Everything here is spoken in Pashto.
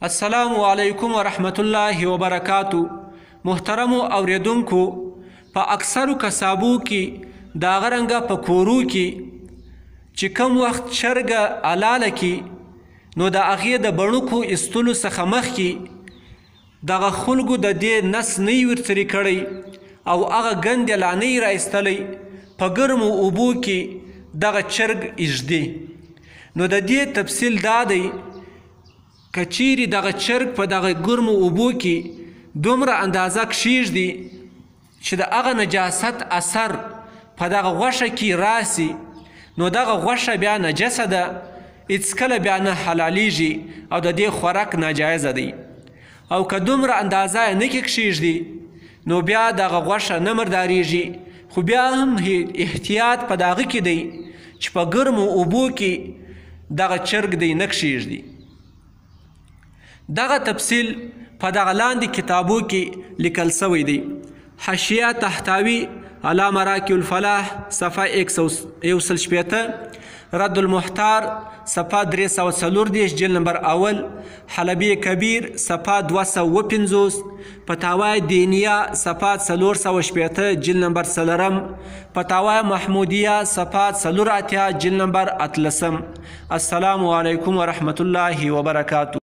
السلام علیکم ورحمت الله وبرکاتو. محترمو اوریدونکو، په اکثرو کسابو کې د هغه رنګه په کورو کې چې کوم وخت چرګه حلاله کړي نو د هغې د بڼکو ایستلو څخه مخکې دغه خلکو د دې نس نه وي ورڅرې کړی او هغه ګندې لا نه یې رایستلی، په ګرمو اوبو کې دغه چرګ ایږدي. نو د دې تفصیل دا دی که چیرې دغه چرګ په دغه ګرمو اوبو کې دومره اندازه کښېږدي چې د هغه نجاست اثر په دغه غوښه کې راسي نو دغه غوښه بیا نجسه ده، هېڅکله بیا نه حلالیږي او د دې خوراک ناجایزه دی. او که دومره اندازه یې نه کې کښېږدي نو بیا دغه غوښه نه مردارېږي، خو بیا هم احتیاط په دغه کې دی چې په ګرمو اوبو کې دغه چرګ دی نه کښېږدي. دغه تفصیل په دغه لاندې کتابو کې لیکل سوی دی. حاشیه تحتاوی علی مراکب الفلاح صفحه 160، رد المحتار صفحه 340 جلد نمبر اول، حلبی کبیر صفحه 250، فتاوای دینیه صفحه 480 جلد نمبر 3، فتاوای محمودیه صفحه 480 جلد نمبر 13. السلام علیکم ورحمت الله وبرکاتو.